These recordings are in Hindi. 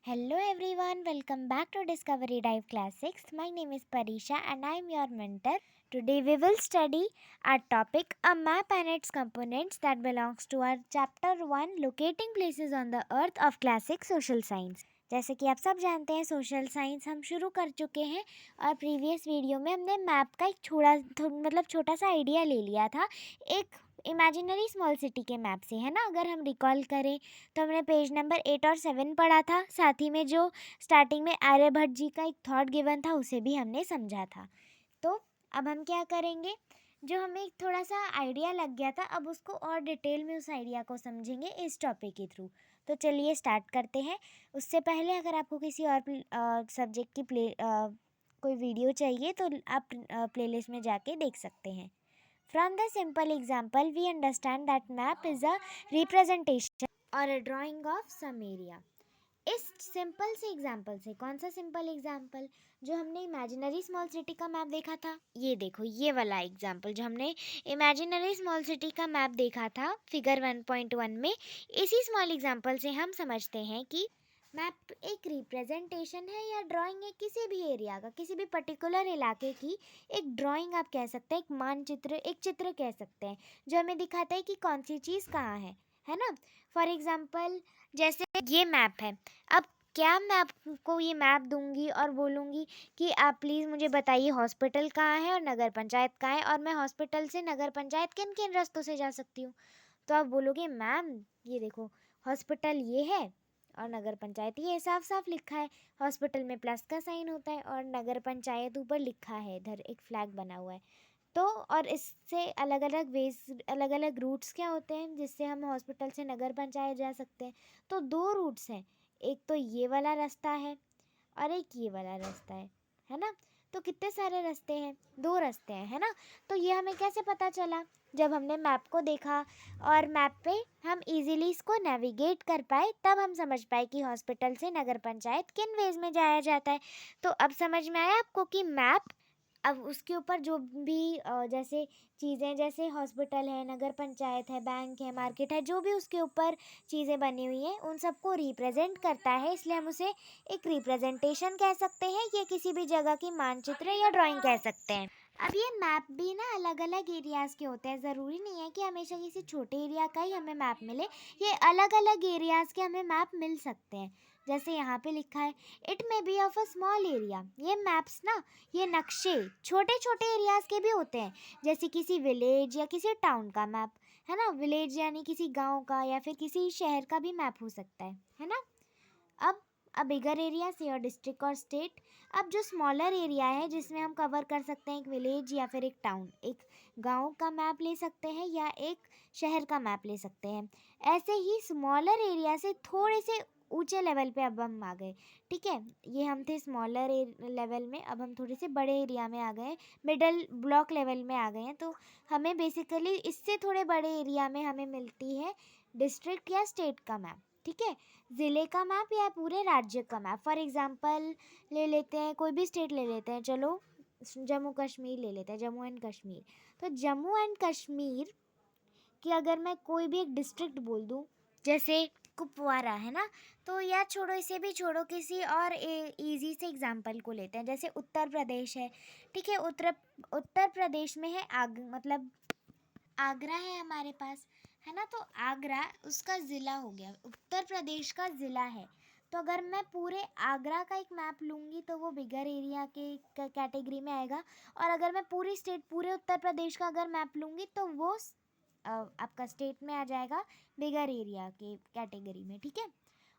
Hello everyone, welcome back to Discovery Dive Classics. My name is Parisha and I am your mentor. Today we will study our topic a map and its components that belongs to our chapter 1 locating places on the earth of classic social science. जैसे कि आप सब जानते हैं सोशल साइंस हम शुरू कर चुके हैं और प्रीवियस वीडियो में हमने मैप का एक छोटा सा आइडिया ले लिया था एक इमेजिनरी स्मॉल सिटी के मैप से, है ना। अगर हम रिकॉल करें तो हमने पेज नंबर 8 और 7 पढ़ा था। साथ ही में जो स्टार्टिंग में आर्यभट्ट जी का एक थॉट गिवन था उसे भी हमने समझा था। तो अब हम क्या करेंगे, जो हमें एक थोड़ा सा आइडिया लग गया था अब उसको और डिटेल में उस आइडिया को समझेंगे इस टॉपिक के थ्रू। तो चलिए स्टार्ट करते हैं। उससे पहले अगर आपको किसी और सब्जेक्ट की कोई वीडियो चाहिए तो आप प्लेलिस्ट में जाके देख सकते हैं। From the simple example, we understand that map is a representation or a drawing of some area. इस सिंपल से एग्जाम्पल से, कौन सा सिंपल एग्जाम्पल, जो हमने इमेजिनरी स्मॉल सिटी का मैप देखा था, ये देखो ये वाला एग्जाम्पल जो हमने इमेजिनरी स्मॉल सिटी का मैप देखा था फिगर 1.1 में, इसी स्मॉल एग्जाम्पल से हम समझते हैं कि मैप एक रिप्रेजेंटेशन है या ड्राइंग है किसी भी एरिया का, किसी भी पर्टिकुलर इलाके की एक ड्राइंग आप कह सकते हैं, एक मानचित्र, एक चित्र कह सकते हैं जो हमें दिखाता है कि कौन सी चीज़ कहाँ है ना। फॉर एग्जाम्पल जैसे ये मैप है। अब क्या मैं आपको ये मैप दूंगी और बोलूँगी कि आप प्लीज़ मुझे बताइए हॉस्पिटल कहाँ है और नगर पंचायत कहाँ है, और मैं हॉस्पिटल से नगर पंचायत किन किन रास्तों से जा सकती हूँ। तो आप बोलोगे मैम ये देखो हॉस्पिटल ये है और नगर पंचायत ये साफ साफ लिखा है, हॉस्पिटल में प्लस का साइन होता है और नगर पंचायत ऊपर लिखा है, इधर एक फ्लैग बना हुआ है। तो और इससे अलग अलग वेज, अलग अलग रूट्स क्या होते हैं जिससे हम हॉस्पिटल से नगर पंचायत जा सकते हैं। तो दो रूट्स हैं, एक तो ये वाला रास्ता है और एक ये वाला रास्ता है ना। तो कितने सारे रास्ते हैं, दो रास्ते हैं, है ना। तो ये हमें कैसे पता चला, जब हमने मैप को देखा और मैप पे हम इजीली इसको नेविगेट कर पाए, तब हम समझ पाए कि हॉस्पिटल से नगर पंचायत किन वेज में जाया जाता है। तो अब समझ में आया आपको कि मैप, अब उसके ऊपर जो भी जैसे चीज़ें, जैसे हॉस्पिटल है, नगर पंचायत है, बैंक है, मार्केट है, जो भी उसके ऊपर चीज़ें बनी हुई हैं उन सबको रिप्रेजेंट करता है, इसलिए हम उसे एक रिप्रेजेंटेशन कह सकते हैं, ये किसी भी जगह की मानचित्र या ड्राइंग कह सकते हैं। अब ये मैप भी ना अलग अलग एरियाज़ के होते हैं, ज़रूरी नहीं है कि हमेशा किसी छोटे एरिया का ही हमें मैप मिले, ये अलग अलग एरियाज़ के हमें मैप मिल सकते हैं। जैसे यहाँ पे लिखा है it may be of a small area. ये मैप्स ना, ये नक्शे छोटे छोटे एरियाज़ के भी होते हैं, जैसे किसी विलेज या किसी टाउन का मैप, है ना। विलेज यानी किसी गांव का या फिर किसी शहर का भी मैप हो सकता है ना। अब अ बिगर एरिया से और डिस्ट्रिक्ट और स्टेट। अब जो स्मॉलर एरिया है जिसमें हम कवर कर सकते हैं एक विलेज या फिर एक टाउन, एक गांव का मैप ले सकते हैं या एक शहर का मैप ले सकते हैं। ऐसे ही स्मॉलर एरिया से थोड़े से ऊंचे लेवल पे अब हम आ गए, ठीक है। ये हम थे स्मॉलर लेवल में, अब हम थोड़े से बड़े एरिया में आ गए, मिडल ब्लॉक लेवल में आ गए हैं। तो हमें बेसिकली इससे थोड़े बड़े एरिया में हमें मिलती है डिस्ट्रिक्ट या स्टेट का मैप, ठीक है। ज़िले का मैप या पूरे राज्य का मैप। फॉर एग्जांपल ले लेते हैं, कोई भी स्टेट ले लेते हैं, चलो जम्मू कश्मीर ले लेते हैं, जम्मू एंड कश्मीर। तो जम्मू एंड कश्मीर कि अगर मैं कोई भी एक डिस्ट्रिक्ट बोल दूँ, जैसे कुपवारा है ना, तो या छोड़ो, इसे भी छोड़ो, किसी और इजी से एग्जांपल को लेते हैं, जैसे उत्तर प्रदेश है, ठीक है। उत्तर प्रदेश में है मतलब आगरा है हमारे पास, है ना। तो आगरा उसका ज़िला हो गया, उत्तर प्रदेश का ज़िला है। तो अगर मैं पूरे आगरा का एक मैप लूँगी तो वो बिगर एरिया के कैटेगरी में आएगा, और अगर मैं पूरी स्टेट, पूरे उत्तर प्रदेश का अगर मैप लूँगी तो वो आपका स्टेट में आ जाएगा बिगर एरिया के कैटेगरी में, ठीक है।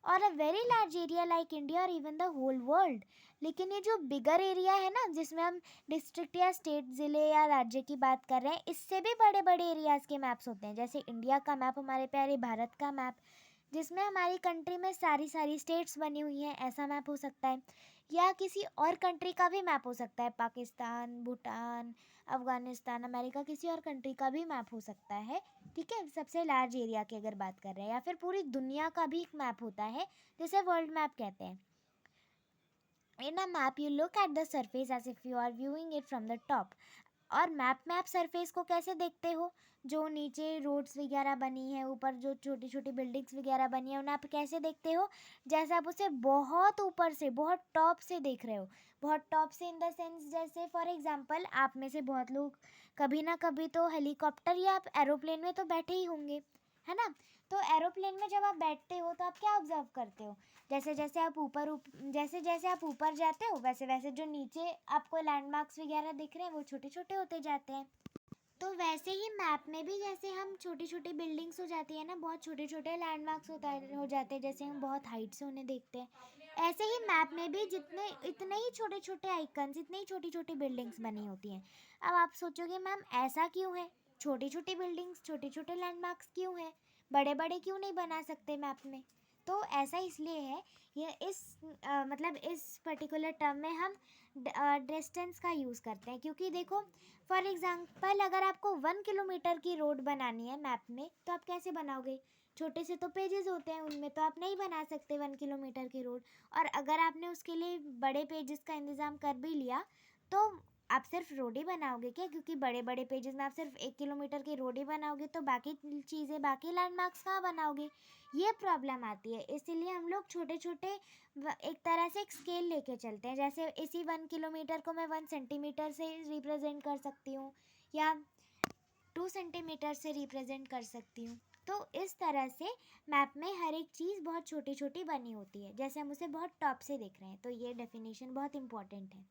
और a very large area like India और इवन द होल वर्ल्ड। लेकिन ये जो बिगर एरिया है ना, जिसमें हम डिस्ट्रिक्ट या स्टेट, ज़िले या राज्य की बात कर रहे हैं, इससे भी बड़े बड़े एरियाज़ के मैप्स होते हैं, जैसे इंडिया का मैप, हमारे प्यारे भारत का मैप, जिसमें हमारी कंट्री में सारी सारी स्टेट्स बनी हुई हैं, ऐसा मैप हो सकता है। या किसी और कंट्री का भी मैप हो सकता है, पाकिस्तान, भूटान, अफ़गानिस्तान, अमेरिका, किसी और कंट्री का भी मैप हो सकता है, ठीक है। सबसे लार्ज एरिया की अगर बात कर रहे हैं, या फिर पूरी दुनिया का भी एक मैप होता है जिसे वर्ल्ड मैप कहते हैं। In a map, you look at the surface as if you are viewing it from the top. और मैप में आप सरफेस को कैसे देखते हो, जो नीचे रोड्स वगैरह बनी है, ऊपर जो छोटी छोटी बिल्डिंग्स वगैरह बनी है, उन्हें आप कैसे देखते हो, जैसे आप उसे बहुत ऊपर से, बहुत टॉप से देख रहे हो। बहुत टॉप से इन द सेंस, जैसे फॉर एग्जांपल आप में से बहुत लोग कभी ना कभी तो हेलीकॉप्टर या आप एरोप्लेन में तो बैठे ही होंगे, है ना। तो एरोप्लेन में जब आप बैठते हो तो आप क्या ऑब्जर्व करते हो, जैसे जैसे आप जैसे जैसे आप ऊपर जाते हो वैसे वैसे जो नीचे आपको लैंडमार्क्स वगैरह दिख रहे हैं वो छोटे छोटे होते जाते हैं। तो वैसे ही मैप में भी जैसे हम छोटी छोटी बिल्डिंग्स हो जाती है ना, बहुत छोटे छोटे लैंडमार्क्स हो जाते हैं, जैसे हम बहुत हाइट से उन्हें देखते हैं, ऐसे ही मैप में भी जितने इतने ही छोटे छोटे आइकन्स, इतनी ही छोटी छोटी बिल्डिंग्स बनी होती हैं। अब आप सोचोगे मैम ऐसा क्यों है, छोटी छोटी बिल्डिंग्स, छोटे छोटे लैंडमार्क्स क्यों है, बड़े बड़े क्यों नहीं बना सकते मैप में। तो ऐसा इसलिए है, ये मतलब इस पर्टिकुलर टर्म में हम डिस्टेंस का यूज़ करते हैं, क्योंकि देखो फॉर एग्जांपल अगर आपको 1 किलोमीटर की रोड बनानी है मैप में तो आप कैसे बनाओगे, छोटे से तो पेजेस होते हैं उनमें तो आप नहीं बना सकते 1 किलोमीटर की रोड। और अगर आपने उसके लिए बड़े पेजेस का इंतज़ाम कर भी लिया तो आप सिर्फ रोड ही बनाओगे क्या, क्योंकि बड़े बड़े पेजेस में आप सिर्फ 1 किलोमीटर की रोड ही बनाओगे तो बाकी चीज़ें, बाकी लैंडमार्क्स कहाँ बनाओगे। ये प्रॉब्लम आती है, इसीलिए हम लोग छोटे छोटे एक तरह से एक स्केल लेके चलते हैं, जैसे इसी 1 किलोमीटर को मैं 1 सेंटीमीटर से रिप्रेजेंट कर सकती हूँ या 2 सेंटीमीटर से रिप्रेजेंट कर सकती हूँ। तो इस तरह से मैप में हर एक चीज़ बहुत छोटी छोटी बनी होती है, जैसे हम उसे बहुत टॉप से देख रहे हैं, तो ये डेफिनेशन बहुत इंपॉर्टेंट है।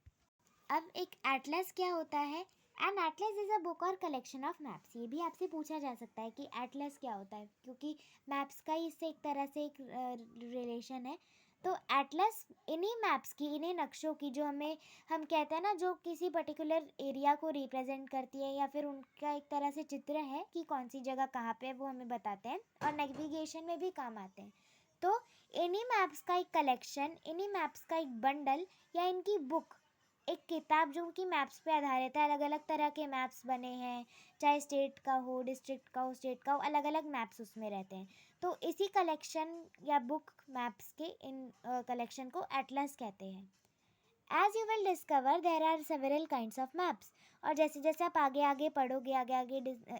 अब एक एटलस क्या होता है, an atlas is a book or collection of maps. ये भी आपसे पूछा जा सकता है कि एटलस क्या होता है, क्योंकि मैप्स का ही इससे एक तरह से एक रिलेशन है। तो एटलस इन्हीं मैप्स की, इन्हीं नक्शों की, जो हम कहते हैं ना, जो किसी पर्टिकुलर एरिया को रिप्रेजेंट करती है या फिर उनका एक तरह से चित्र है कि कौन सी जगह कहाँ पे है, वो हमें बताते हैं और नेविगेशन में भी काम आते हैं। तो इन्हीं मैप्स का एक कलेक्शन, इन्हीं मैप्स का एक बंडल या इनकी बुक, एक किताब जो कि मैप्स पे आधारित है, अलग अलग तरह के मैप्स बने हैं, चाहे स्टेट का हो, डिस्ट्रिक्ट का हो, स्टेट का हो, अलग अलग मैप्स उसमें रहते हैं। तो इसी कलेक्शन या बुक मैप्स के इन कलेक्शन को एटलस कहते हैं। As you will discover, there are several kinds of maps. और जैसे जैसे आप आगे आगे पढ़ोगे, आगे आगे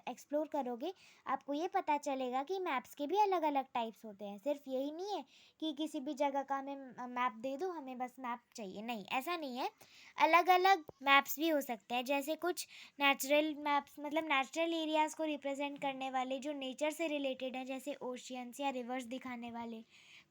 एक्सप्लोर करोगे, आपको ये पता चलेगा कि मैप्स के भी अलग अलग टाइप्स होते हैं। सिर्फ यही नहीं है कि किसी भी जगह का हमें मैप दे दो, हमें बस मैप चाहिए, नहीं, ऐसा नहीं है। अलग अलग मैप्स भी हो सकते हैं, जैसे कुछ नेचुरल मैप्स, मतलब नेचुरल एरियाज़ को रिप्रेजेंट करने वाले जो नेचर से रिलेटेड हैं, जैसे ओशियंस या रिवर्स दिखाने वाले।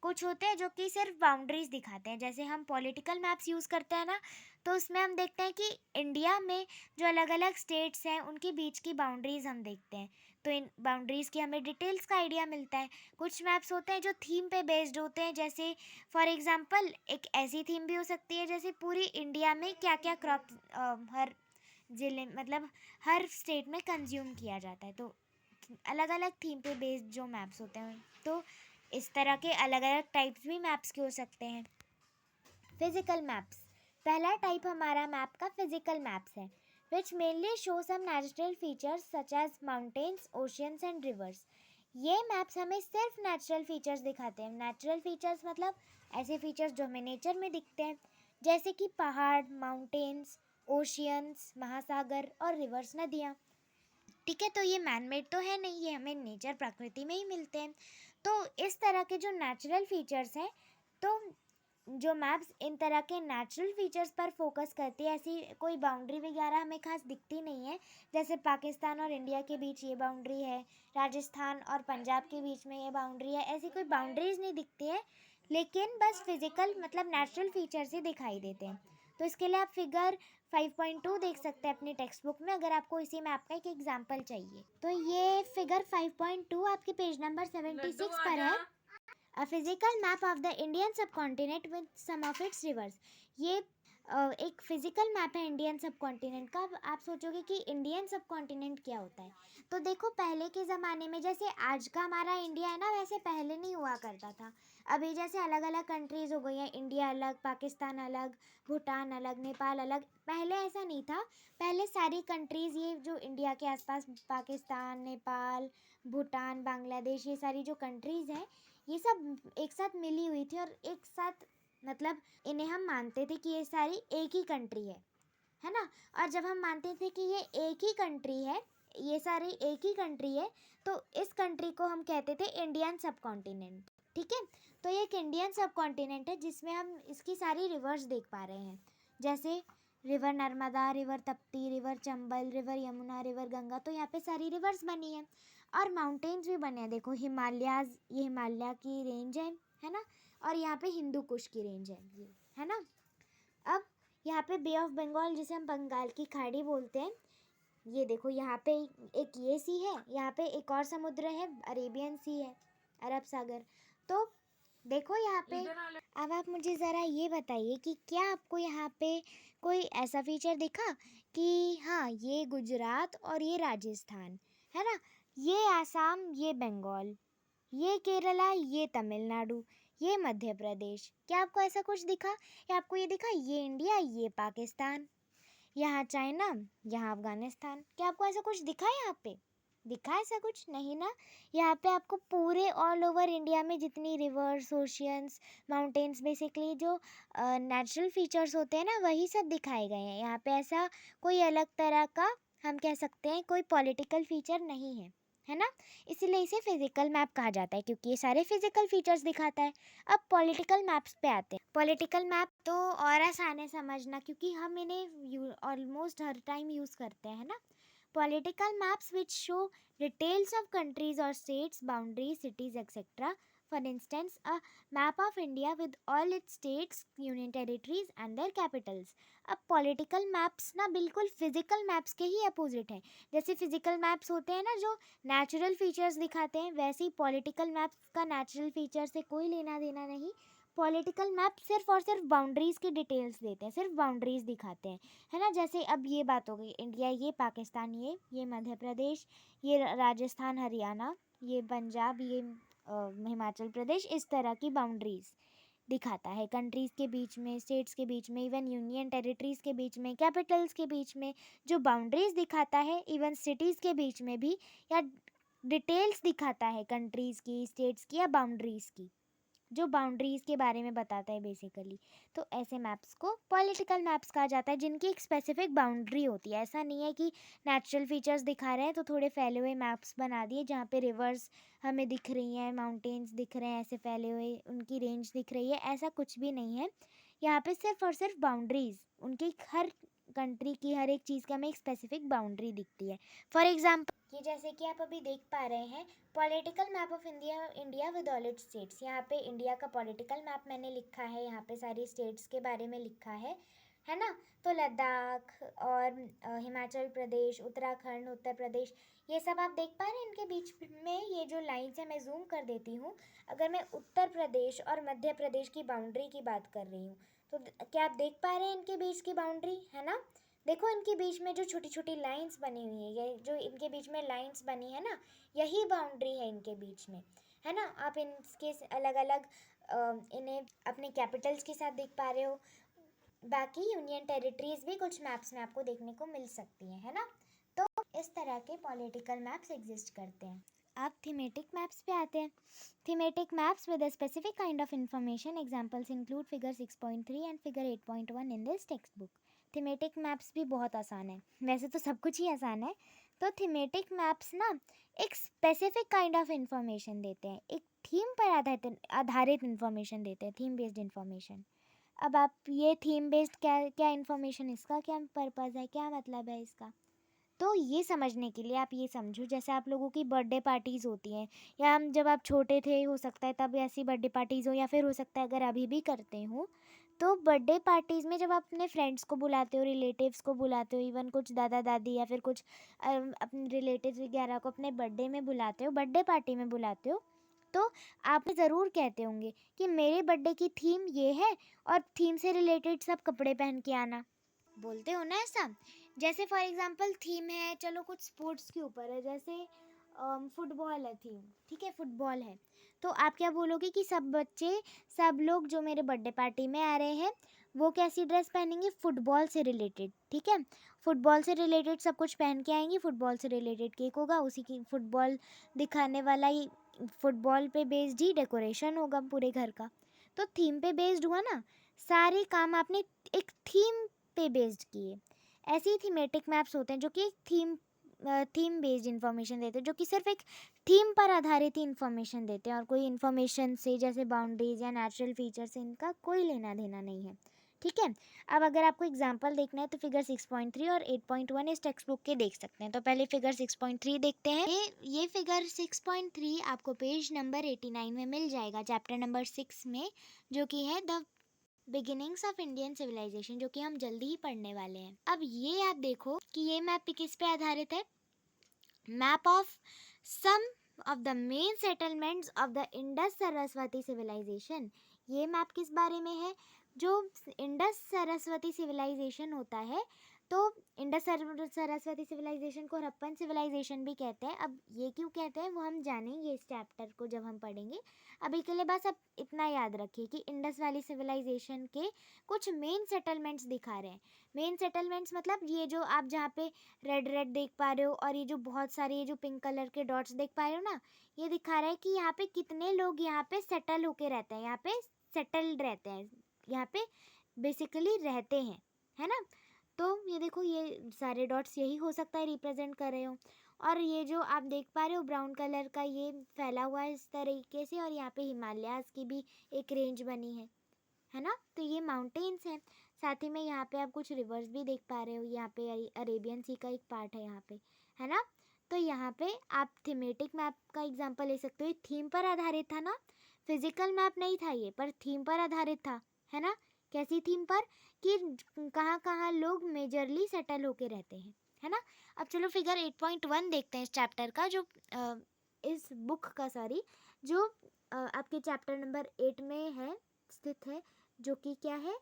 कुछ होते हैं जो कि सिर्फ बाउंड्रीज दिखाते हैं, जैसे हम पॉलिटिकल मैप्स यूज़ करते हैं ना, तो उसमें हम देखते हैं कि इंडिया में जो अलग अलग स्टेट्स हैं उनके बीच की बाउंड्रीज हम देखते हैं, तो इन बाउंड्रीज़ की हमें डिटेल्स का आइडिया मिलता है। कुछ मैप्स होते हैं जो थीम पे बेस्ड होते हैं, जैसे फॉर एग्जांपल एक ऐसी थीम भी हो सकती है जैसे पूरी इंडिया में क्या क्या क्रॉप हर ज़िले, मतलब हर स्टेट में कंज्यूम किया जाता है, तो अलग अलग थीम पे बेस्ड जो मैप्स होते हैं, तो इस तरह के अलग अलग टाइप्स भी मैप्स के हो सकते हैं। फिजिकल मैप्स, पहला टाइप हमारा मैप का फिजिकल मैप्स है, which mainly show some natural features such as mountains, oceans and rivers. ये मैप्स हमें सिर्फ नेचुरल फीचर्स दिखाते हैं। नेचुरल फीचर्स मतलब ऐसे फीचर्स जो हमें नेचर में दिखते हैं, जैसे कि पहाड़, माउंटेन्स, ओशियंस, महासागर और रिवर्स, नदियाँ। ठीक है, तो ये मैनमेड तो है नहीं, ये हमें नेचर, प्रकृति में ही मिलते हैं। तो इस तरह के जो नेचुरल फीचर्स हैं, तो जो मैप्स इन तरह के नेचुरल फीचर्स पर फोकस करती है, ऐसी कोई बाउंड्री वगैरह हमें खास दिखती नहीं है, जैसे पाकिस्तान और इंडिया के बीच ये बाउंड्री है, राजस्थान और पंजाब के बीच में ये बाउंड्री है, ऐसी कोई बाउंड्रीज नहीं दिखती है, लेकिन बस फिजिकल मतलब नेचुरल फीचर्स ही दिखाई देते हैं। तो इसके लिए आप फिगर 5.2 देख सकते हैं अपनी टेक्स्ट बुक में, अगर आपको इसी मैप का एक एग्जाम्पल चाहिए। तो ये फिगर 5.2 आपके पेज नंबर 76 पर है। A physical map of the Indian subcontinent with some of its rivers. ये एक फिजिकल मैप है इंडियन सब कॉन्टिनेंट का। अब आप सोचोगे कि इंडियन सब कॉन्टिनेंट क्या होता है, तो देखो पहले के ज़माने में जैसे आज का हमारा इंडिया है ना, वैसे पहले नहीं हुआ करता था। अभी जैसे अलग अलग कंट्रीज़ हो गई हैं, इंडिया अलग, पाकिस्तान अलग, भूटान अलग, नेपाल अलग, पहले ऐसा नहीं था। पहले सारी कंट्रीज़, ये जो इंडिया के आसपास पाकिस्तान, नेपाल, भूटान, बांग्लादेश, ये सारी जो कंट्रीज़ हैं, ये सब एक साथ मिली हुई थी और एक साथ, मतलब इन्हें हम मानते थे कि ये सारी एक ही कंट्री है। है ना। और जब हम मानते थे कि ये एक ही कंट्री है, ये सारी एक ही कंट्री है, तो इस कंट्री को हम कहते थे इंडियन सब कॉन्टिनेंट। ठीक है, तो ये एक इंडियन सब कॉन्टिनेंट है जिसमें हम इसकी सारी रिवर्स देख पा रहे हैं, जैसे river Narmada, river Tapti, river Chambal, river Yamuna, river Ganga. तो यहाँ पे सारी रिवर्स बनी है और माउंटेन्स भी बने हैं। देखो हिमालयाज, ये हिमालय की रेंज है ना। और यहाँ पे हिंदू कुश की रेंज है ये, है ना। अब यहाँ पे बे ऑफ बंगाल, जिसे हम बंगाल की खाड़ी बोलते हैं, ये देखो यहाँ पे एक ये सी है, यहाँ पे एक और समुद्र है, अरेबियन सी है, अरब सागर। तो देखो यहाँ पे, अब आप मुझे ज़रा ये बताइए कि क्या आपको यहाँ पे कोई ऐसा फीचर दिखा कि हाँ ये गुजरात और ये राजस्थान, है ना, ये आसाम, ये बंगाल, ये केरला, ये तमिलनाडु, ये मध्य प्रदेश। क्या आपको ऐसा कुछ दिखा, या आपको ये दिखा ये इंडिया, ये पाकिस्तान, यहाँ चाइना, यहाँ अफगानिस्तान? क्या आपको ऐसा कुछ दिखा यहाँ पे? दिखा ऐसा कुछ नहीं ना। यहाँ पे आपको पूरे ऑल ओवर इंडिया में जितनी रिवर्स, ओशियंस, माउंटेन्स, बेसिकली जो नेचुरल फीचर्स होते हैं ना, वही सब दिखाए गए हैं। यहाँ पे ऐसा कोई अलग तरह का, हम कह सकते हैं, कोई पॉलिटिकल फीचर नहीं है ना। इसीलिए इसे फिजिकल मैप कहा जाता है, क्योंकि ये सारे फिजिकल फीचर्स दिखाता है। अब पॉलिटिकल मैप्स पे आते हैं। पॉलिटिकल मैप तो और आसान है समझना, क्योंकि हम इन्हें ऑलमोस्ट हर टाइम यूज़ करते हैं ना। Political maps which show details of countries or states, boundaries, cities, etc. For instance, a map of India with all its states, union territories and their capitals. अब पॉलिटिकल मैप्स ना बिल्कुल फिजिकल मैप्स के ही अपोजिट हैं। जैसे फिजिकल मैप्स होते हैं ना जो नेचुरल फीचर्स दिखाते हैं, वैसे ही पॉलिटिकल मैप्स का नेचुरल फीचर से कोई लेना देना नहीं। पॉलिटिकल मैप सिर्फ और सिर्फ बाउंड्रीज़ की डिटेल्स देते हैं, सिर्फ बाउंड्रीज़ दिखाते हैं, है ना। जैसे अब ये बात हो गई इंडिया, ये पाकिस्तान, ये मध्य प्रदेश, ये राजस्थान, हरियाणा, ये पंजाब, ये हिमाचल प्रदेश, इस तरह की बाउंड्रीज़ दिखाता है कंट्रीज़ के बीच में, स्टेट्स के बीच में, इवन यूनियन टेरिटरीज़ के बीच में, कैपिटल्स के बीच में जो बाउंड्रीज़ दिखाता है, इवन सिटीज़ के बीच में भी, या डिटेल्स दिखाता है कंट्रीज़ की, स्टेट्स की, या बाउंड्रीज़ की, जो बाउंड्रीज़ के बारे में बताता है बेसिकली। तो ऐसे मैप्स को पॉलिटिकल मैप्स कहा जाता है, जिनकी एक स्पेसिफिक बाउंड्री होती है। ऐसा नहीं है कि नेचुरल फीचर्स दिखा रहे हैं तो थोड़े फैले हुए मैप्स बना दिए जहाँ पे रिवर्स हमें दिख रही हैं, माउंटेन्स दिख रहे हैं ऐसे फैले हुए, उनकी रेंज दिख रही है, ऐसा कुछ भी नहीं है। यहाँ पे सिर्फ और सिर्फ बाउंड्रीज़, उनकी हर कंट्री की हर एक चीज़ का हमें एक स्पेसिफिक बाउंड्री दिखती है। फॉर एग्जाम्पल, ये जैसे कि आप अभी देख पा रहे हैं, political map of India with all it's states. यहाँ पे इंडिया का पॉलिटिकल मैप मैंने लिखा है, यहाँ पे सारी स्टेट्स के बारे में लिखा है ना। तो लद्दाख और हिमाचल प्रदेश, उत्तराखंड, उत्तर प्रदेश, ये सब आप देख पा रहे हैं। इनके बीच में ये जो लाइन्स है, मैं जूम कर देती हूँ। अगर मैं उत्तर प्रदेश और मध्य प्रदेश की बाउंड्री की बात कर रही हूँ, तो क्या आप देख पा रहे हैं इनके बीच की बाउंड्री, है ना। देखो इनके बीच में जो छोटी छोटी लाइंस बनी हुई है, ये जो इनके बीच में लाइंस बनी है ना, यही बाउंड्री है इनके बीच में, है ना। आप इनके अलग अलग इन्हें अपने कैपिटल्स के साथ देख पा रहे हो। बाकी यूनियन टेरिटरीज भी कुछ मैप्स में आपको देखने को मिल सकती है ना। तो इस तरह के पॉलिटिकल मैप्स एग्जिस्ट करते हैं। अब थीमेटिक मैप्स पे आते हैं। Thematic maps with a specific kind of information, examples include figure 6.3 and figure 8.1 in this text book. Thematic maps भी बहुत आसान है, वैसे तो सब कुछ ही आसान है। तो थीमेटिक मैप्स ना एक स्पेसिफिक काइंड ऑफ इंफॉर्मेशन देते हैं, एक थीम पर आधारित इंफॉर्मेशन देते हैं, थीम बेस्ड इंफॉर्मेशन। अब आप ये थीम बेस्ड क्या क्या इंफॉर्मेशन, इसका क्या पर्पज़ है, क्या मतलब है इसका, तो ये समझने के लिए आप ये समझो, जैसे आप लोगों की बर्थडे पार्टीज़ होती हैं, या हम जब आप छोटे थे हो सकता है तब ऐसी बर्थडे पार्टीज़ हो, या फिर हो सकता है अगर अभी भी करते हो, तो बर्थडे पार्टीज़ में जब आप अपने फ्रेंड्स को बुलाते हो, रिलेटिव्स को बुलाते हो, इवन कुछ दादा दादी या फिर कुछ अपने रिलेटिव्स वगैरह को अपने बर्थडे में बुलाते हो, बर्थडे पार्टी में बुलाते हो, तो आप ज़रूर कहते होंगे कि मेरे बर्थडे की थीम ये है और थीम से रिलेटेड सब कपड़े पहन के आना, बोलते हो ना ऐसा। जैसे फॉर एग्जांपल थीम है, चलो कुछ स्पोर्ट्स के ऊपर है, जैसे फुटबॉल है थीम, ठीक है, फुटबॉल है, तो आप क्या बोलोगे कि सब बच्चे, सब लोग जो मेरे बर्थडे पार्टी में आ रहे हैं वो कैसी ड्रेस पहनेंगे, फुटबॉल से रिलेटेड, ठीक है, फुटबॉल से रिलेटेड सब कुछ पहन के आएंगे, फुटबॉल से रिलेटेड केक होगा, उसी की फुटबॉल दिखाने वाला ही, फुटबॉल पे बेस्ड ही डेकोरेशन होगा पूरे घर का। तो थीम पे बेस्ड हुआ ना, सारे काम आपने एक थीम पे बेस्ड किए। ऐसे ही थीमेटिक मैप्स होते हैं जो कि थीम बेस्ड इंफॉर्मेशन देते हैं, जो कि सिर्फ एक थीम पर आधारित ही इंफॉर्मेशन देते हैं और कोई इंफॉर्मेशन से जैसे बाउंड्रीज या नेचुरल फीचर से इनका कोई लेना देना नहीं है। ठीक है, अब अगर आपको एग्जांपल देखना है तो फिगर 6.3 और 8.1 इस टेक्स्ट बुक के देख सकते हैं। तो पहले फिगर 6.3 देखते हैं। ये फिगर 6.3 आपको पेज नंबर 89 में मिल जाएगा, चैप्टर नंबर 6 में, जो कि है the beginnings of Indian civilisation, जो कि हम जल्दी ही पढ़ने वाले हैं। अब ये आप देखो कि ये मैप किस पे आधारित है। Map of some of the main settlements of the Indus Saraswati civilisation. ये मैप किस बारे में है? जो इंडस सरस्वती सिविलाइजेशन होता है, तो इंडस सरस्वती सिविलाइजेशन को हड़प्पन सिविलाइजेशन भी कहते हैं। अब ये क्यों कहते हैं वो हम जानेंगे इस चैप्टर को जब हम पढ़ेंगे। अभी के लिए बस आप इतना याद रखिए कि इंडस वैली सिविलाइजेशन के कुछ मेन सेटलमेंट्स दिखा रहे हैं। मेन सेटलमेंट्स मतलब ये जो आप जहाँ पे रेड रेड देख पा रहे हो और ये जो बहुत सारे ये जो पिंक कलर के डॉट्स देख पा रहे हो ना, ये दिखा रहा है कि यहाँ पे कितने लोग यहाँ पे सेटल होके रहते हैं, यहाँ पे सेटल्ड रहते हैं, यहाँ पे बेसिकली रहते हैं, है ना। तो ये देखो ये सारे डॉट्स यही हो सकता है रिप्रेजेंट कर रहे हो। और ये जो आप देख पा रहे हो ब्राउन कलर का, ये फैला हुआ है इस तरीके से, और यहाँ पे हिमालयाज़ की भी एक रेंज बनी है ना। तो ये माउंटेन्स हैं। साथ ही में यहाँ पे आप कुछ रिवर्स भी देख पा रहे हो, यहाँ पे अरेबियन सी का एक पार्ट है यहाँ पे, है ना। तो यहाँ पे आप थीमेटिक मैप का एग्जांपल ले सकते हो। थीम पर आधारित था ना, फिजिकल मैप नहीं था ये, पर थीम पर आधारित था, है ना। कैसी थीम पर? कि कहाँ कहाँ लोग मेजरली सेटल होके रहते हैं, है ना। अब चलो फिगर 8.1 देखते हैं इस चैप्टर का, जो इस बुक का जो आपके चैप्टर नंबर 8 में है, स्थित है, जो कि क्या है,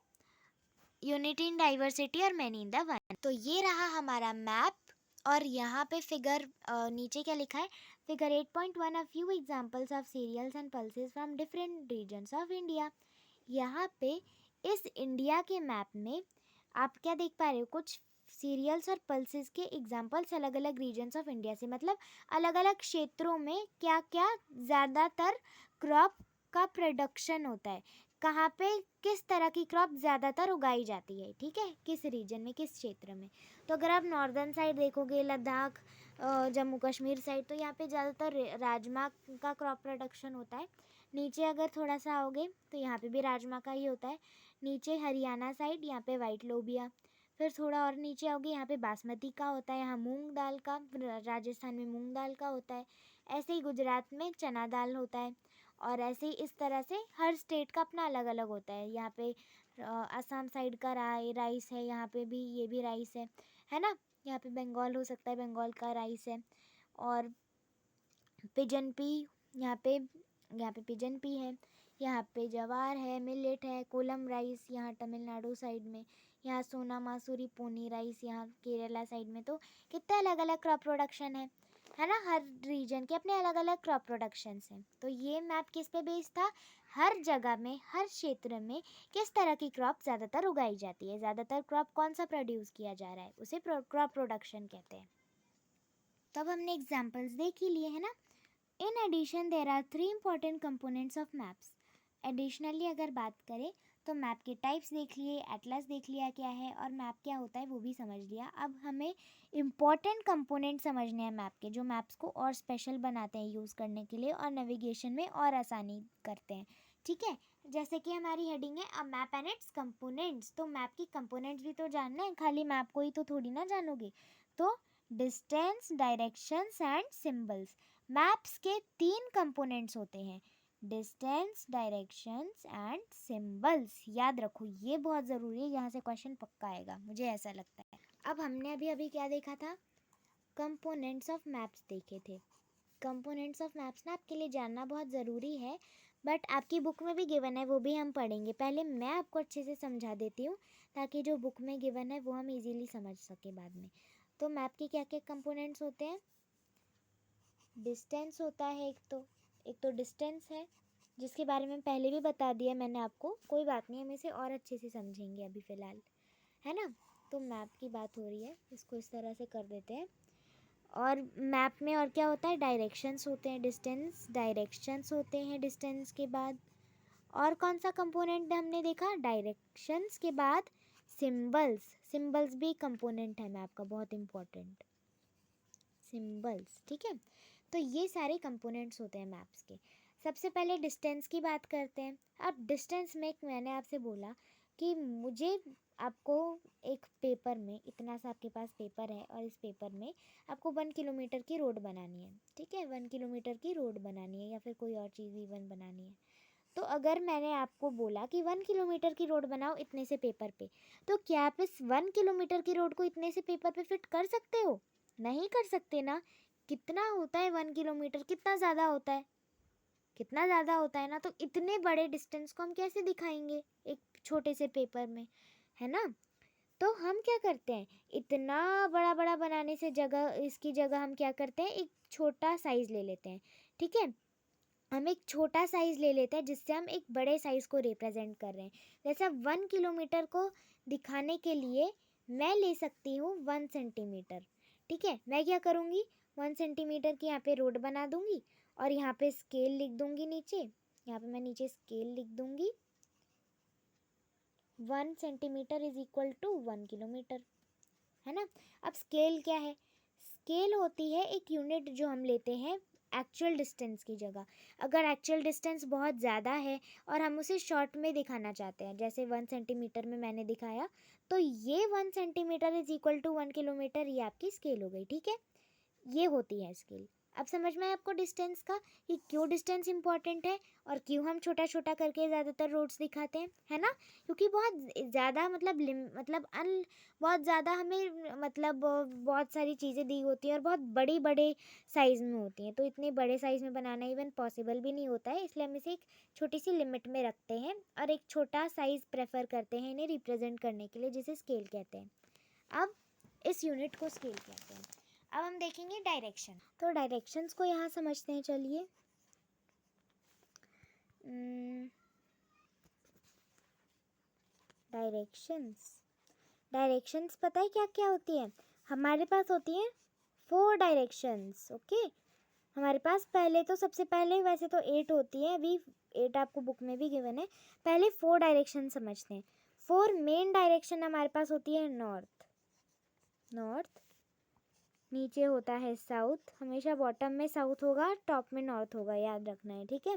यूनिटी इन डाइवर्सिटी और मैनी इन द वन। तो ये रहा हमारा मैप। और यहाँ पे फिगर नीचे क्या लिखा है, figure 8.1 a few examples of cereals and pulses from different regions of India. यहाँ पे इस इंडिया के मैप में आप क्या देख पा रहे हो, कुछ सीरियल्स और पल्सेस के एग्जांपल्स अलग अलग रीजन्स ऑफ इंडिया से, मतलब अलग अलग क्षेत्रों में क्या क्या ज़्यादातर क्रॉप का प्रोडक्शन होता है, कहाँ पे किस तरह की क्रॉप ज़्यादातर उगाई जाती है, ठीक है, किस रीजन में, किस क्षेत्र में। तो अगर आप नॉर्दर्न साइड देखोगे, लद्दाख, जम्मू कश्मीर साइड, तो यहाँ पे ज़्यादातर राजमा का क्रॉप प्रोडक्शन होता है। नीचे अगर थोड़ा सा आओगे तो यहाँ पे भी राजमा का ही होता है। नीचे हरियाणा साइड यहाँ पे वाइट लोबिया। फिर थोड़ा और नीचे आओगे यहाँ पे बासमती का होता है, यहाँ मूंग दाल का, राजस्थान में मूंग दाल का होता है। ऐसे ही गुजरात में चना दाल होता है। और ऐसे ही इस तरह से हर स्टेट का अपना अलग अलग होता है। यहाँ पे असम साइड का राइस है, यहाँ पे भी ये भी राइस है ना। यहाँ पे बंगाल हो सकता है, बंगाल का राइस है। और पिजन पी, यहाँ पे पिजन पी है, यहाँ पे जवार है, मिलेट है, कोलम राइस यहाँ तमिलनाडु साइड में, यहाँ सोना मासूरी पोनी राइस यहाँ केरला साइड में। तो कितने अलग अलग क्रॉप प्रोडक्शन है ना। हर रीजन के अपने अलग अलग क्रॉप प्रोडक्शंस हैं। तो ये मैप किस पे बेस्ड था, हर जगह में, हर क्षेत्र में किस तरह की क्रॉप ज़्यादातर उगाई जाती है, ज़्यादातर क्रॉप कौन सा प्रोड्यूस किया जा रहा है, उसे क्रॉप प्रोडक्शन कहते हैं। तो अब हमने एग्जाम्पल्स देख ही लिए, है ना। In addition, there are three important components of maps. Additionally अगर बात करें तो मैप के टाइप्स देख लिए, एटलस देख लिया क्या है, और मैप क्या होता है वो भी समझ लिया। अब हमें इम्पॉर्टेंट कंपोनेंट समझने हैं मैप के, जो मैप्स को और स्पेशल बनाते हैं यूज़ करने के लिए और नेविगेशन में और आसानी करते हैं। ठीक है, जैसे कि हमारी हेडिंग है a map and it's components. तो मैप की कंपोनेंट्स भी तो जानना है, खाली मैप को ही तो थोड़ी ना जानोगे। तो distance, directions and symbols. Maps के 3 कंपोनेंट्स होते हैं, डिस्टेंस, डायरेक्शंस एंड सिंबल्स। याद रखो, ये बहुत ज़रूरी है, यहाँ से क्वेश्चन पक्का आएगा, मुझे ऐसा लगता है। अब हमने अभी अभी क्या देखा था, कंपोनेंट्स ऑफ मैप्स देखे थे। कंपोनेंट्स ऑफ मैप्स ना आपके लिए जानना बहुत ज़रूरी है, बट आपकी बुक में भी गिवन है, वो भी हम पढ़ेंगे। पहले मैं आपको अच्छे से समझा देती हूँ ताकि जो बुक में गिवन है वो हम इजीली समझ सके बाद में। तो मैप के क्या क्या कंपोनेंट्स होते हैं, डिस्टेंस होता है एक तो डिस्टेंस है, जिसके बारे में पहले भी बता दिया मैंने आपको, कोई बात नहीं, हम इसे और अच्छे से समझेंगे अभी फ़िलहाल, है ना। तो मैप की बात हो रही है, इसको इस तरह से कर देते हैं। और मैप में और क्या होता है, डायरेक्शंस होते हैं, डिस्टेंस, डायरेक्शंस होते हैं डिस्टेंस के बाद। और कौन सा कंपोनेंट हमने देखा, डायरेक्शंस के बाद सिंबल्स, सिंबल्स भी कंपोनेंट है मैप का, बहुत इंपॉर्टेंट, सिंबल्स, ठीक है। तो ये सारे कंपोनेंट्स होते हैं मैप्स के। सबसे पहले डिस्टेंस की बात करते हैं। अब डिस्टेंस में मैंने आपसे बोला कि मुझे आपको एक पेपर में, इतना सा आपके पास पेपर है और इस पेपर में आपको 1 किलोमीटर की रोड बनानी है, ठीक है, 1 किलोमीटर की रोड बनानी है या फिर कोई और चीज़ इवन बनानी है। तो अगर मैंने आपको बोला कि 1 किलोमीटर की रोड बनाओ इतने से पेपर पे, तो क्या आप इस 1 किलोमीटर की रोड को इतने से पेपर पे फिट कर सकते हो? नहीं कर सकते ना। कितना होता है 1 किलोमीटर, कितना ज़्यादा होता है, कितना ज़्यादा होता है ना। तो इतने बड़े डिस्टेंस को हम कैसे दिखाएंगे एक छोटे से पेपर में, है ना। तो हम क्या करते हैं, इतना बड़ा बड़ा बनाने से जगह, इसकी जगह हम क्या करते हैं, एक छोटा साइज़ ले लेते हैं, ठीक है। हम एक छोटा साइज़ ले लेते हैं जिससे हम एक बड़े साइज़ को रिप्रेजेंट कर रहे हैं। जैसे 1 किलोमीटर को दिखाने के लिए मैं ले सकती हूँ 1 सेंटीमीटर, ठीक है। मैं क्या करूँगी, 1 सेंटीमीटर की यहाँ पे रोड बना दूँगी और यहाँ पे स्केल लिख दूँगी नीचे, यहाँ पे मैं नीचे स्केल लिख दूँगी, 1 centimetre is equal to 1 kilometre, है ना। अब स्केल क्या है, स्केल होती है एक यूनिट जो हम लेते हैं एक्चुअल डिस्टेंस की जगह। अगर एक्चुअल डिस्टेंस बहुत ज़्यादा है और हम उसे शॉर्ट में दिखाना चाहते हैं, जैसे 1 सेंटीमीटर में मैंने दिखाया, तो ये 1 centimetre is equal to 1 kilometre, ये आपकी स्केल हो गई, ठीक है। ये होती है स्केल। अब समझ में आया आपको डिस्टेंस का कि क्यों डिस्टेंस इंपॉर्टेंट है और क्यों हम छोटा छोटा करके ज़्यादातर रोड्स दिखाते हैं, है ना। क्योंकि बहुत ज़्यादा बहुत ज़्यादा हमें बहुत सारी चीज़ें दी होती हैं और बहुत बड़ी बड़े साइज़ में होती हैं, तो इतने बड़े साइज़ में बनाना इवन पॉसिबल भी नहीं होता है। इसलिए हम इसे एक छोटी सी लिमिट में रखते हैं और एक छोटा साइज़ प्रेफर करते हैं इन्हें रिप्रेजेंट करने के लिए, जिसे स्केल कहते हैं। अब इस यूनिट को स्केल कहते हैं। अब हम देखेंगे डायरेक्शन। तो डायरेक्शंस को यहाँ समझते हैं, चलिए। डायरेक्शंस पता है क्या क्या होती है, हमारे पास होती हैं 4 डायरेक्शंस, ओके। हमारे पास पहले तो, सबसे पहले वैसे तो 8 होती है, अभी 8 आपको बुक में भी गिवन है। पहले 4 डायरेक्शन समझते हैं। 4 मेन डायरेक्शन हमारे पास होती है नॉर्थ, नॉर्थ, नीचे होता है साउथ, हमेशा बॉटम में साउथ होगा, टॉप में नॉर्थ होगा, याद रखना है, ठीक है।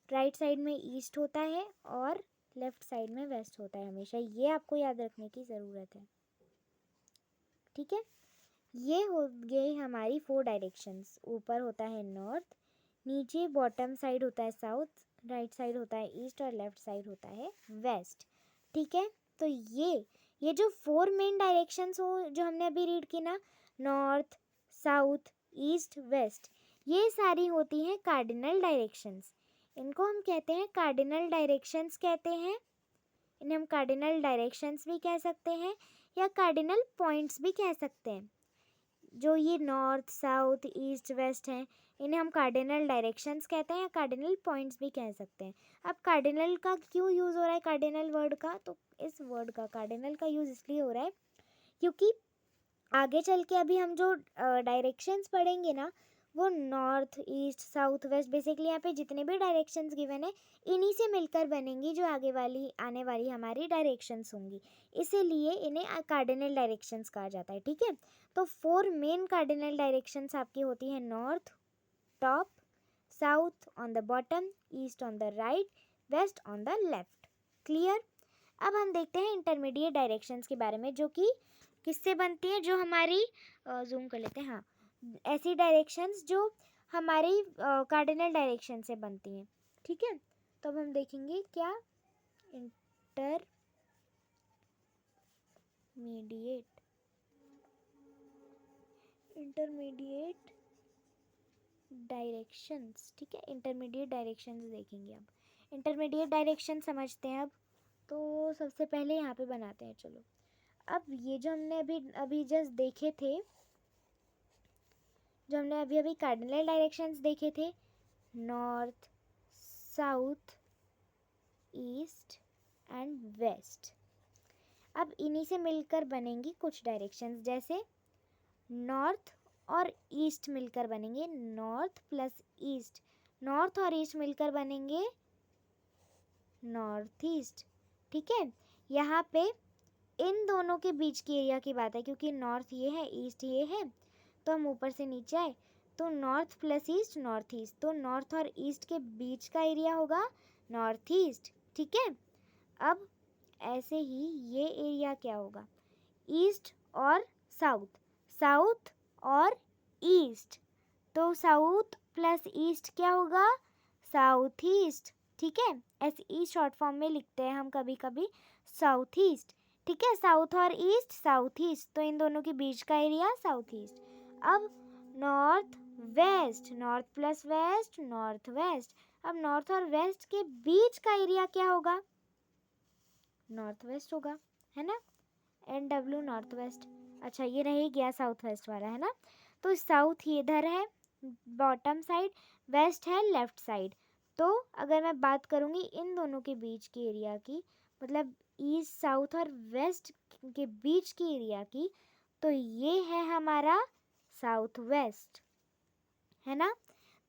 राइट साइड में ईस्ट होता है और लेफ्ट साइड में वेस्ट होता है, हमेशा ये आपको याद रखने की ज़रूरत है, ठीक है। ये हो गई हमारी 4 डायरेक्शंस। ऊपर होता है नॉर्थ, नीचे बॉटम साइड होता है साउथ, राइट साइड होता है ईस्ट और लेफ्ट साइड होता है वेस्ट, ठीक है। तो ये जो 4 मेन डायरेक्शंस हो जो हमने अभी रीड की ना, नॉर्थ, साउथ, ईस्ट, वेस्ट, ये सारी होती हैं कार्डिनल डायरेक्शंस। इनको हम कहते हैं कार्डिनल डायरेक्शंस कहते हैं। इन्हें हम कार्डिनल डायरेक्शंस भी कह सकते हैं या कार्डिनल पॉइंट्स भी कह सकते हैं। जो ये नॉर्थ, साउथ, ईस्ट, वेस्ट हैं, इन्हें हम कार्डिनल डायरेक्शंस कहते हैं या कार्डिनल पॉइंट्स भी कह सकते हैं। अब कार्डिनल का क्यों यूज़ हो रहा है, कार्डिनल वर्ड का, तो इस वर्ड का कार्डिनल का यूज़ इसलिए हो रहा है क्योंकि आगे चल के अभी हम जो डायरेक्शंस पढ़ेंगे ना, वो north, east, south, west, basically यहाँ पे जितने भी डायरेक्शंस गिवन है, इन्हीं से मिलकर बनेंगी जो आने वाली हमारी डायरेक्शंस होंगी। इसीलिए इन्हें कार्डिनल डायरेक्शंस कहा जाता है, ठीक है। तो 4 मेन कार्डिनल डायरेक्शंस आपकी होती हैं north top, south on the bottom, east on the right, west on the left. Clear. अब हम देखते हैं इंटरमीडिएट डायरेक्शंस के बारे में, जो कि किससे बनती है, जो हमारी जूम कर लेते हैं, हाँ, ऐसी डायरेक्शंस जो हमारी कार्डिनल डायरेक्शन से बनती हैं, ठीक है। तो अब हम देखेंगे क्या, इंटरमीडिएट डायरेक्शंस, ठीक है। इंटरमीडिएट डायरेक्शंस देखेंगे। अब इंटरमीडिएट डायरेक्शन समझते हैं। अब तो सबसे पहले यहाँ पे बनाते हैं, चलो। अब ये जो हमने अभी अभी जस्ट देखे थे, जो हमने अभी अभी कार्डिनल डायरेक्शंस देखे थे, north, south, east and west, अब इन्हीं से मिलकर बनेंगी कुछ डायरेक्शंस, जैसे नॉर्थ और ईस्ट मिलकर बनेंगे, नॉर्थ प्लस ईस्ट, नॉर्थ और ईस्ट मिलकर बनेंगे नॉर्थ ईस्ट, ठीक है। यहाँ पे इन दोनों के बीच की एरिया की बात है, क्योंकि नॉर्थ ये है, ईस्ट ये है, तो हम ऊपर से नीचे आए तो north plus east north east, तो नॉर्थ और ईस्ट के बीच का एरिया होगा नॉर्थ ईस्ट। ठीक है, अब ऐसे ही ये एरिया क्या होगा, ईस्ट और साउथ, साउथ और ईस्ट, तो साउथ प्लस ईस्ट क्या होगा, साउथ ईस्ट। ठीक है, ऐसे ई शॉर्ट फॉर्म में लिखते हैं हम कभी कभी, साउथ ईस्ट। ठीक है, साउथ और ईस्ट, साउथ ईस्ट, तो इन दोनों के बीच का एरिया साउथ ईस्ट। अब north west, north plus west north west, अब नॉर्थ और वेस्ट के बीच का एरिया क्या होगा, नॉर्थ वेस्ट होगा, है ना, NW नॉर्थ वेस्ट। अच्छा, ये रह गया साउथ वेस्ट वाला, है ना। तो साउथ ये इधर है बॉटम साइड, वेस्ट है लेफ्ट साइड। तो अगर मैं बात करूँगी इन दोनों के बीच की एरिया की, मतलब ईस्ट साउथ और वेस्ट के बीच की एरिया की, तो ये है हमारा साउथ वेस्ट, है ना।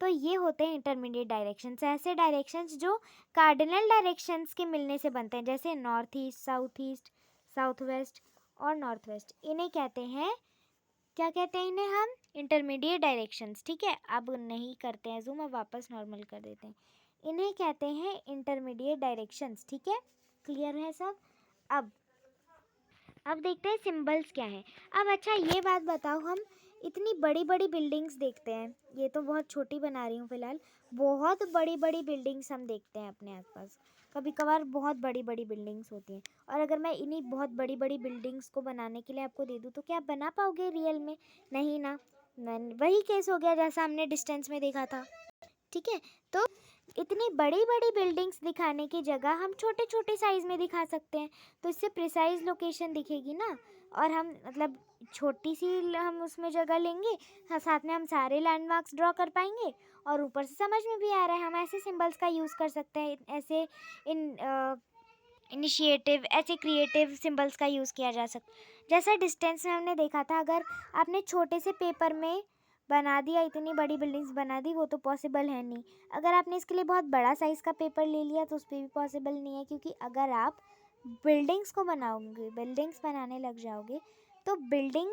तो ये होते हैं इंटरमीडिएट डायरेक्शंस, ऐसे डायरेक्शंस जो कार्डिनल डायरेक्शंस के मिलने से बनते हैं, जैसे नॉर्थ ईस्ट, साउथ वेस्ट और नॉर्थ वेस्ट, इन्हें कहते हैं, क्या कहते हैं इन्हें हम, इंटरमीडिएट डायरेक्शंस। ठीक है, अब नहीं करते हैं जूम, अब वापस नॉर्मल कर देते हैं, इन्हें कहते हैं इंटरमीडिएट डायरेक्शंस। ठीक है, क्लियर है सब। अब देखते हैं सिंबल्स क्या है। अब अच्छा ये बात बताओ, हम इतनी बड़ी बड़ी बिल्डिंग्स देखते हैं, ये तो बहुत छोटी बना रही हूँ फिलहाल, बहुत बड़ी बड़ी बिल्डिंग्स हम देखते हैं अपने आसपास, कभी कभार बहुत बड़ी बड़ी बिल्डिंग्स होती हैं, और अगर मैं इन्हीं बहुत बड़ी बड़ी बिल्डिंग्स को बनाने के लिए आपको दे दूँ तो क्या आप बना पाओगे रियल में, नहीं ना। वही केस हो गया जैसा हमने डिस्टेंस में देखा था। ठीक है, तो इतनी बड़ी बड़ी बिल्डिंग्स दिखाने की जगह हम छोटे छोटे साइज में दिखा सकते हैं, तो इससे प्रिसाइज लोकेशन दिखेगी ना, और हम मतलब छोटी सी हम उसमें जगह लेंगे, हाँ, साथ में हम सारे लैंडमार्क्स ड्रॉ कर पाएंगे, और ऊपर से समझ में भी आ रहा है, हम ऐसे सिंबल्स का यूज़ कर सकते हैं, ऐसे इनिशिएटिव, ऐसे क्रिएटिव सिंबल्स का यूज़ किया जा सकता, जैसा डिस्टेंस में हमने देखा था। अगर आपने छोटे से पेपर में बना दिया, इतनी बड़ी बिल्डिंग्स बना दी, वो तो पॉसिबल है नहीं। अगर आपने इसके लिए बहुत बड़ा साइज़ का पेपर ले लिया तो उस पर भी पॉसिबल नहीं है, क्योंकि अगर आप बिल्डिंग्स को बनाओगे, बिल्डिंग्स बनाने लग जाओगे, तो बिल्डिंग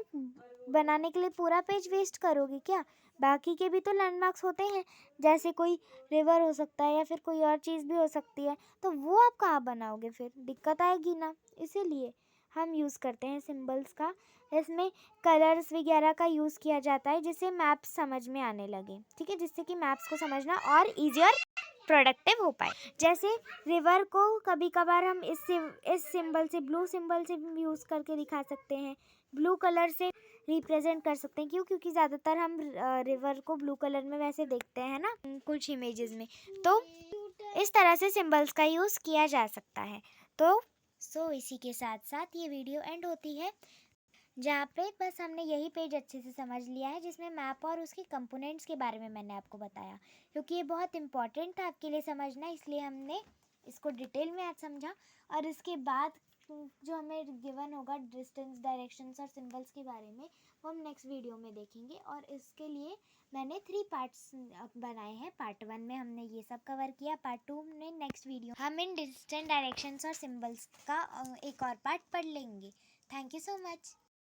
बनाने के लिए पूरा पेज वेस्ट करोगे क्या, बाकी के भी तो लैंडमार्क्स होते हैं, जैसे कोई रिवर हो सकता है या फिर कोई और चीज़ भी हो सकती है, तो वो आप कहाँ बनाओगे, फिर दिक्कत आएगी ना। इसीलिए हम यूज़ करते हैं सिंबल्स का, इसमें कलर्स वगैरह का यूज़ किया जाता है जिससे मैप्स समझ में आने लगे। ठीक है, जिससे कि मैप्स को समझना और ईजी और प्रोडक्टिव हो पाए। जैसे रिवर को कभी कभार हम इस सिंबल से, ब्लू सिंबल से भी यूज़ करके दिखा सकते हैं, ब्लू कलर से रिप्रेजेंट कर सकते हैं, क्यों, क्योंकि ज़्यादातर हम रिवर को ब्लू कलर में वैसे देखते हैं ना कुछ इमेजेस में, तो इस तरह से सिंबल्स का यूज़ किया जा सकता है। तो इसी के साथ साथ ये वीडियो एंड होती है, जहाँ पे बस हमने यही पेज अच्छे से समझ लिया है, जिसमें मैप और उसके कंपोनेंट्स के बारे में मैंने आपको बताया, क्योंकि ये बहुत इंपॉर्टेंट था आपके लिए समझना, इसलिए हमने इसको डिटेल में आज समझा। और इसके बाद जो हमें गिवन होगा डिस्टेंस, डायरेक्शंस और सिंबल्स के बारे में, वो हम नेक्स्ट वीडियो में देखेंगे, और इसके लिए मैंने 3 पार्ट्स बनाए हैं। पार्ट 1 में हमने ये सब कवर किया, पार्ट 2 में नेक्स्ट वीडियो हम इन डिस्टेंस, डायरेक्शंस और सिंबल्स का एक और पार्ट पढ़ लेंगे। Thank you so much.